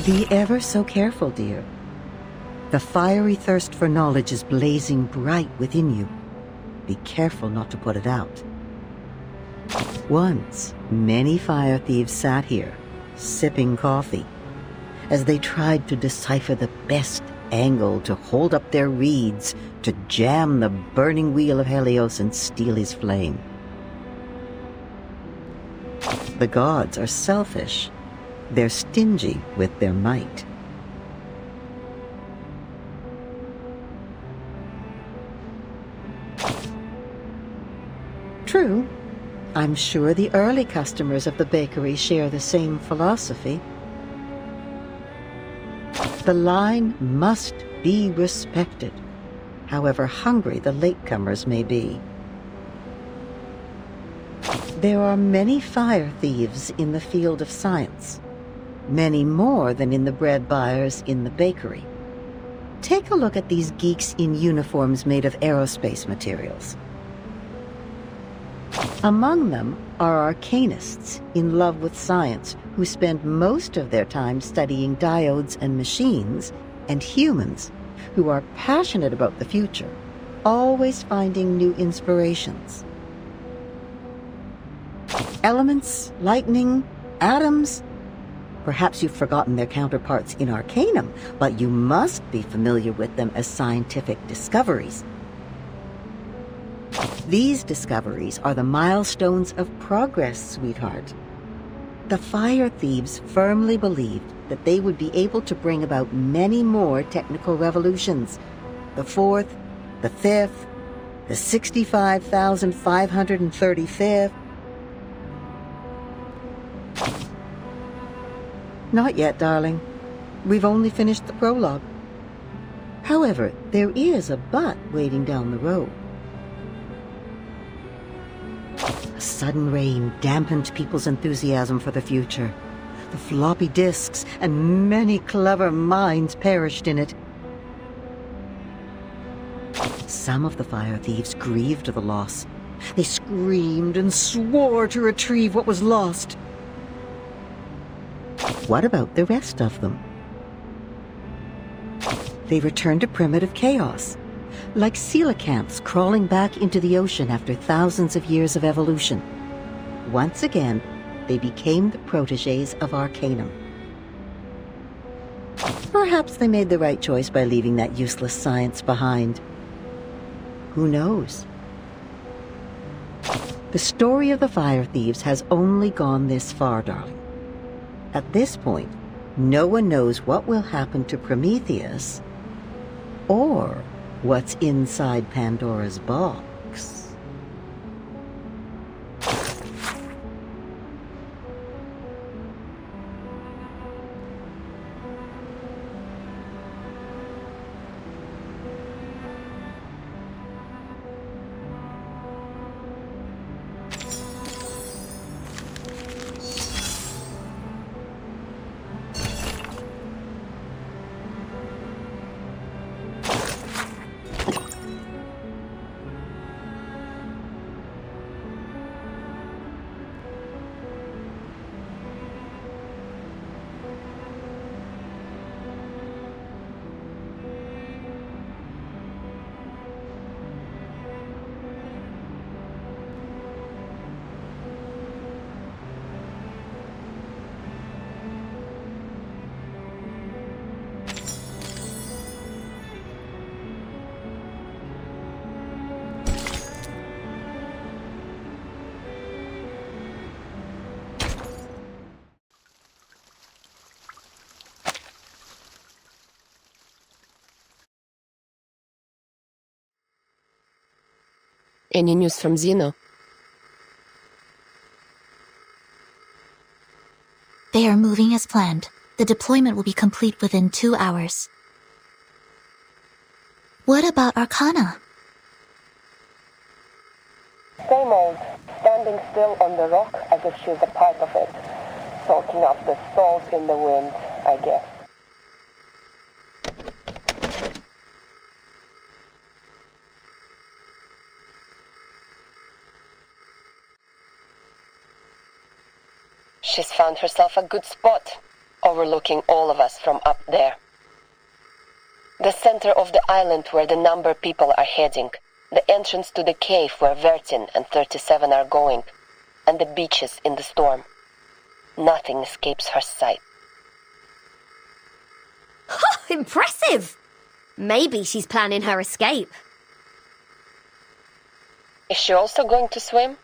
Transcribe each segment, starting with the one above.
Be ever so careful, dear. The fiery thirst for knowledge is blazing bright within you. Be careful not to put it out. Once, many fire thieves sat here, sipping coffee, as they tried to decipher the best angle to hold up their reeds, to jam the burning wheel of Helios and steal his flame. The gods are selfish. They're stingy with their might. True. I'm sure the early customers of the bakery share the same philosophy. The line must be respected, however hungry the latecomers may be. There are many fire thieves in the field of science, many more than in the bread buyers in the bakery. Take a look at these geeks in uniforms made of aerospace materials. Among them are arcanists in love with science who spend most of their time studying diodes and machines, and humans who are passionate about the future, always finding new inspirations. Elements, lightning, atoms. Perhaps you've forgotten their counterparts in Arcanum, but you must be familiar with them as scientific discoveries. These discoveries are the milestones of progress, sweetheart. The fire thieves firmly believed that they would be able to bring about many more technical revolutions. The 4th, the 5th, the 65,535th. Not yet, darling. We've only finished the prologue. However, there is a but waiting down the road. A sudden rain dampened people's enthusiasm for the future. The floppy disks and many clever minds perished in it. Some of the fire thieves grieved the loss. They screamed and swore to retrieve what was lost. What about the rest of them? They returned to primitive chaos, like coelacanths crawling back into the ocean after thousands of years of evolution. Once again, they became the protégés of Arcanum. Perhaps they made the right choice by leaving that useless science behind. Who knows? The story of the fire thieves has only gone this far, darling. At this point, no one knows what will happen to Prometheus or what's inside Pandora's box. Any news from Zeno? They are moving as planned. The deployment will be complete within 2 hours. What about Arcana? Same old, standing still on the rock as if she's a part of it, soaking up the salt in the wind, I guess. She's found herself a good spot. overlooking all of us from up there. The center of the island where the number people are heading, the entrance to the cave where Vertin and 37 are going, and the beaches in the storm. Nothing escapes her sight. Impressive! Maybe she's planning her escape. Is she also going to swim?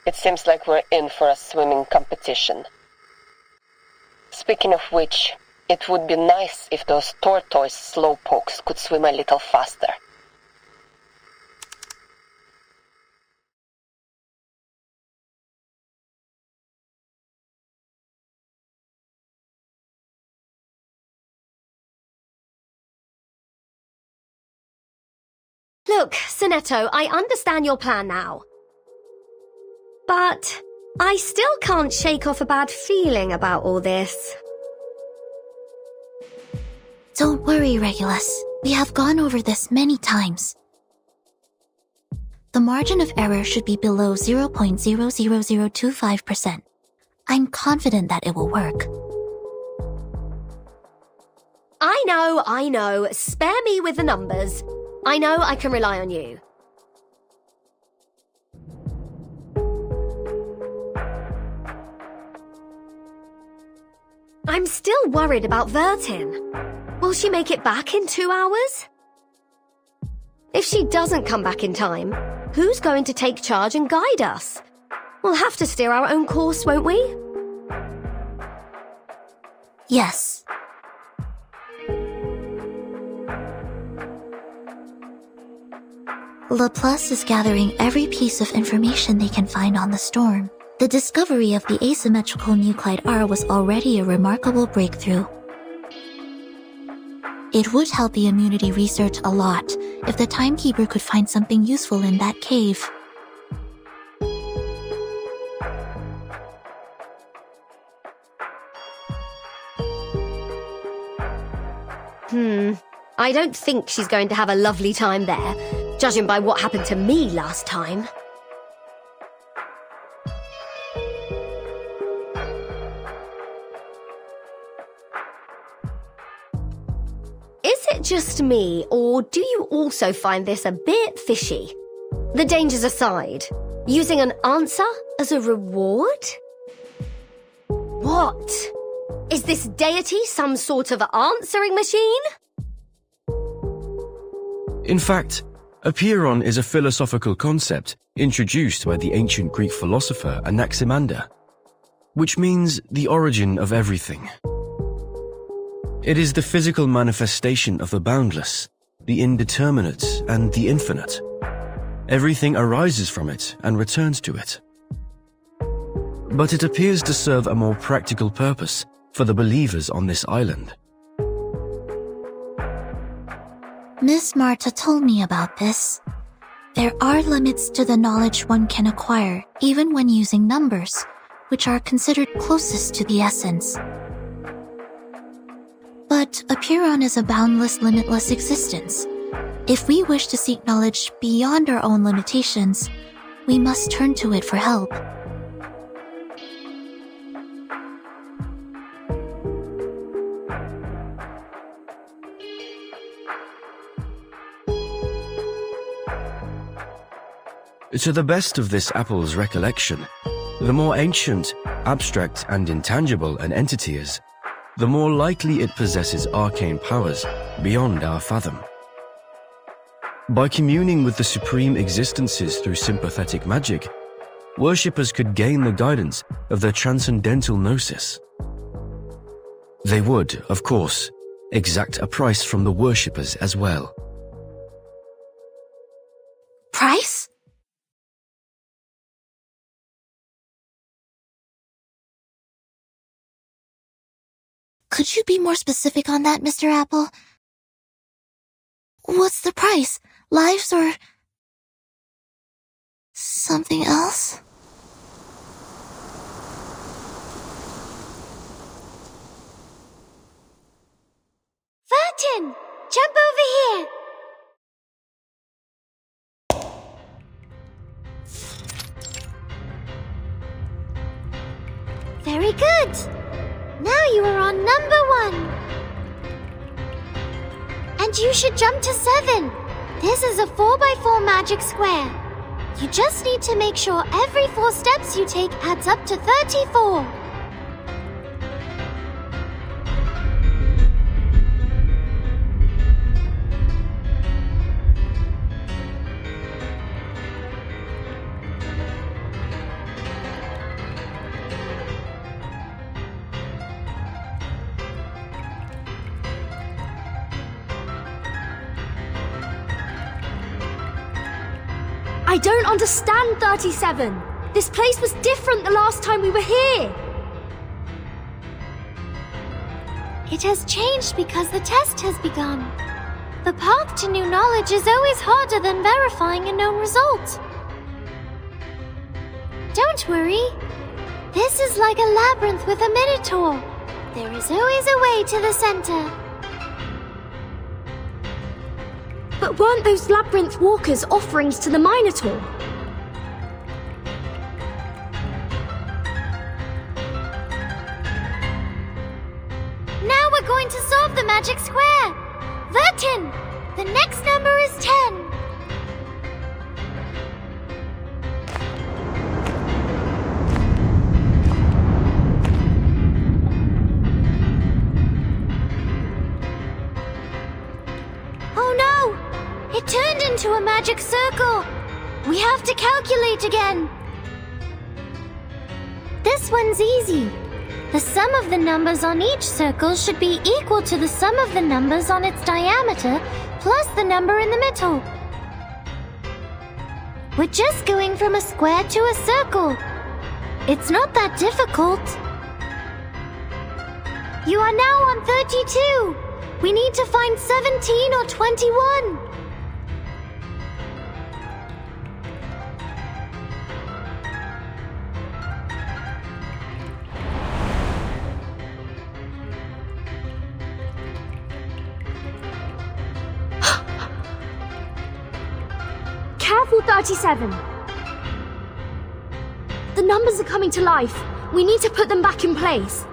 It seems like we're in for a swimming competition. Speaking of which, it would be nice if those tortoise slowpokes could swim a little faster. Look, Sonetto, I understand your plan now. But I still can't shake off a bad feeling about all this. Don't worry, Regulus. We have gone over this many times. The margin of error should be below 0.00025%. I'm confident that it will work. I know. Spare me with the numbers. I know I can rely on you. I'm still worried about Vertin. Will she make it back in 2 hours? If she doesn't come back in time, who's going to take charge and guide us? We'll have to steer our own course, won't we? Yes. Laplace is gathering every piece of information they can find on the storm. The discovery of the asymmetrical nuclide R was already a remarkable breakthrough. It would help the immunity research a lot if the timekeeper could find something useful in that cave. I don't think she's going to have a lovely time there, judging by what happened to me last time. Is it just me, or do you also find this a bit fishy? The dangers aside, using an answer as a reward? What? Is this deity some sort of answering machine? In fact, a peiron is a philosophical concept introduced by the ancient Greek philosopher Anaximander, which means the origin of everything. It is the physical manifestation of the boundless, the indeterminate, and the infinite. Everything arises from it and returns to it. But it appears to serve a more practical purpose for the believers on this island. Miss Marta told me about this. There are limits to the knowledge one can acquire, even when using numbers, which are considered closest to the essence. But a peiron is a boundless, limitless existence. If we wish to seek knowledge beyond our own limitations, we must turn to it for help. To the best of this apple's recollection, the more ancient, abstract, and intangible an entity is, the more likely it possesses arcane powers beyond our fathom. By communing with the supreme existences through sympathetic magic, worshippers could gain the guidance of their transcendental gnosis. They would, of course, exact a price from the worshippers as well. Price? Could you be more specific on that, Mr. Apple? What's the price? Lives or something else? Vertin! Jump over here! Very good! Now you are on number 1. And you should jump to 7. This is a 4x4 magic square. You just need to make sure every 4 steps you take adds up to 34. I don't understand 37. This place was different the last time we were here. It has changed because the test has begun. The path to new knowledge is always harder than verifying a known result. Don't worry. This is like a labyrinth with a Minotaur. There is always a way to the center. But weren't those labyrinth walkers offerings to the Minotaur? Now we're going to solve the magic square. Vertin, the next number is 10. It turned into a magic circle. We have to calculate again. This one's easy. The sum of the numbers on each circle should be equal to the sum of the numbers on its diameter plus the number in the middle. We're just going from a square to a circle. It's not that difficult. You are now on 32. We need to find 17 or 21. Careful, 37. The numbers are coming to life. We need to put them back in place.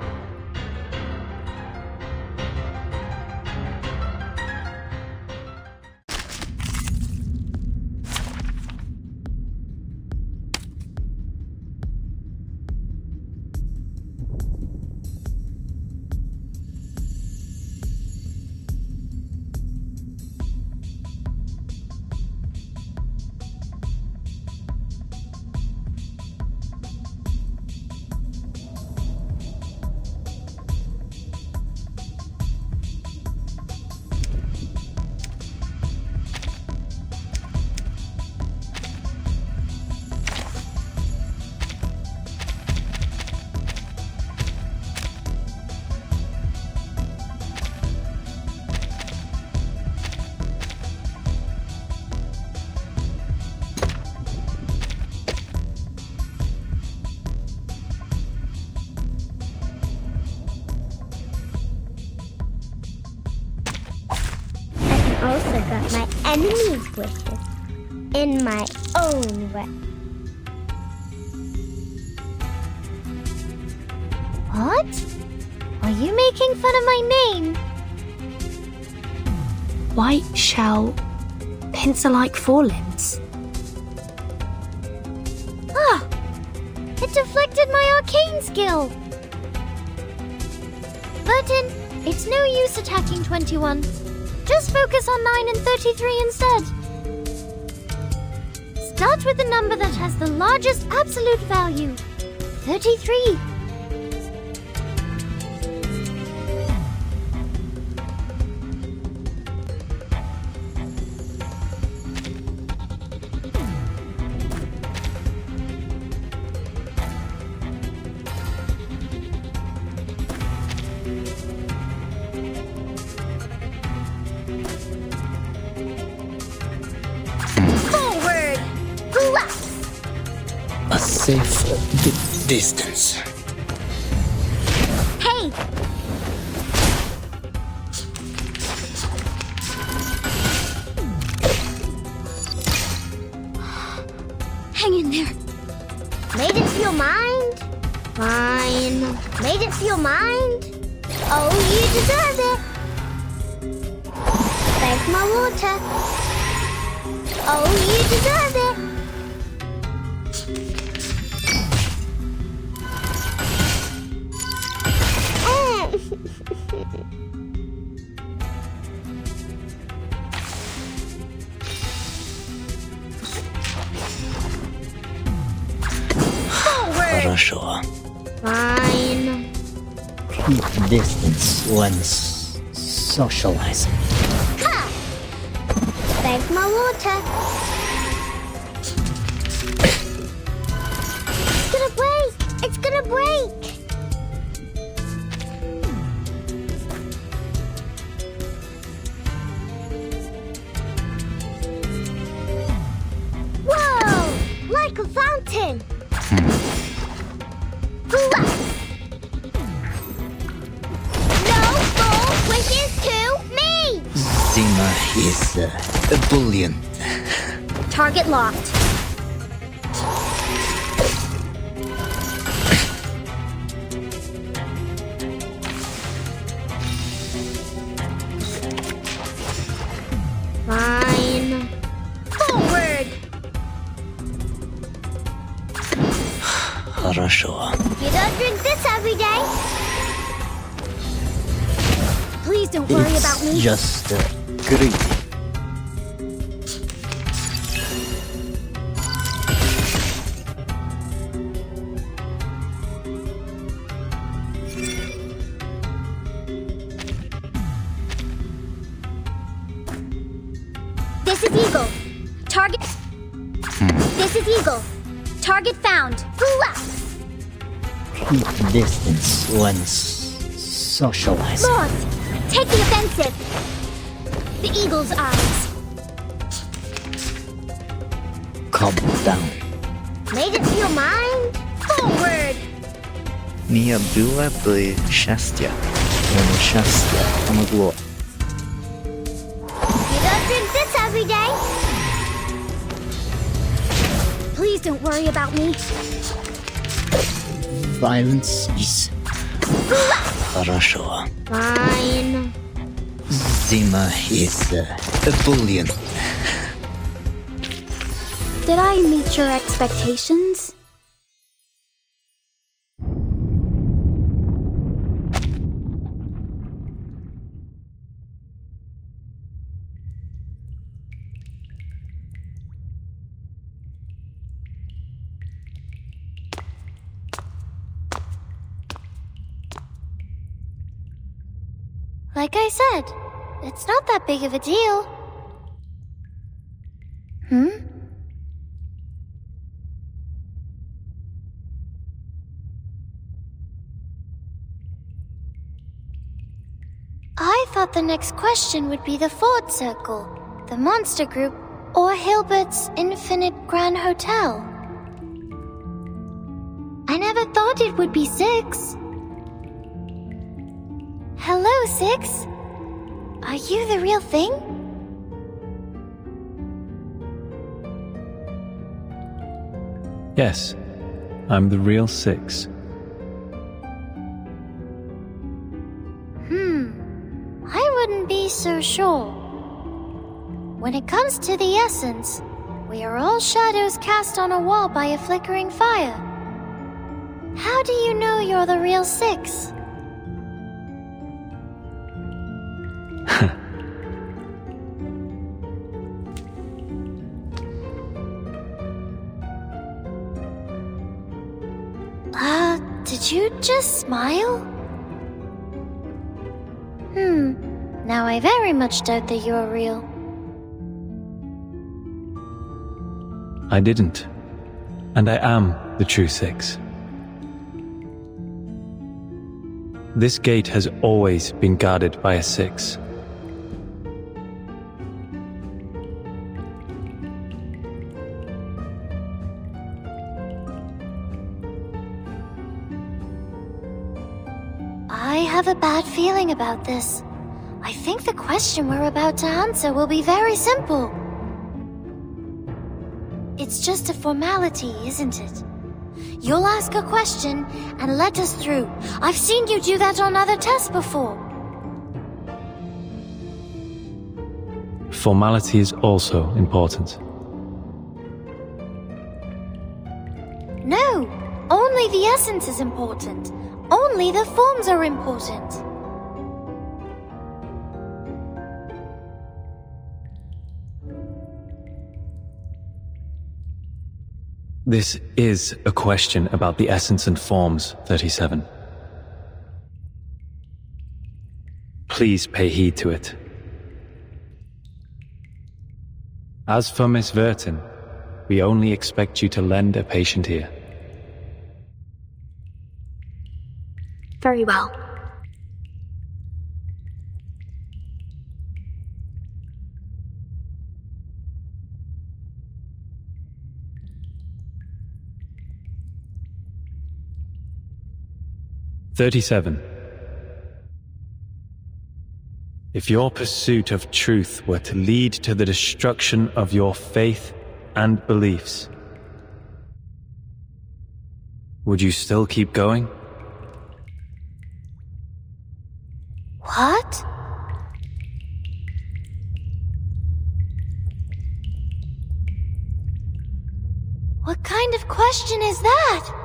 Also got my enemies wishes in my own way. What? Are you making fun of my name? White shell, pencil-like forelimbs. Ah! It deflected my arcane skill! Vertin, it's no use attacking 21. Just focus on 9 and 33 instead. Start with the number that has the largest absolute value. 33. A safe distance. Hey! Hang in there. Made it to your mind? Fine. Made it feel mind? Oh, you deserve it. Thank my water. Oh, you deserve it. Хорошо. Fine. Keep distance when socializing. Ha! Thank my water. It's gonna break! It's gonna break! Whoa! Like a fountain! Hooah! No ball wishes to me! Zima is ebullient. Target locked. Fine. Forward! Хорошо. You don't drink this every day. Please don't worry about It's me. just greedy. This is Eagle. Target. This is Eagle. Target found. Hooah! Keep distance when socializing. Lord, take the offensive. The Eagle's eyes. Calm down. Made it feel mind? Forward! Mia była by szczęścia. Szczęście pomogło. You don't drink this every day. Please don't worry about me. Violence is хорошо. Fine. Zima is ebullient. Did I meet your expectations? Like I said, it's not that big of a deal. I thought the next question would be the Ford Circle, the Monster Group, or Hilbert's Infinite Grand Hotel. I never thought it would be 6. Hello, 6. Are you the real thing? Yes, I'm the real 6. I wouldn't be so sure. When it comes to the essence, we are all shadows cast on a wall by a flickering fire. How do you know you're the real 6? Did you just smile? Now I very much doubt that you're real. I didn't. And I am the true 6. This gate has always been guarded by a 6. I have a bad feeling about this. I think the question we're about to answer will be very simple. It's just a formality, isn't it? You'll ask a question and let us through. I've seen you do that on other tests before. Formality is also important. No, only the essence is important. Only the forms are important. This is a question about the essence and forms, 37. Please pay heed to it. As for Miss Vertin, we only expect you to lend a patient ear. Very well. "37. If your pursuit of truth were to lead to the destruction of your faith and beliefs, would you still keep going? What? What kind of question is that?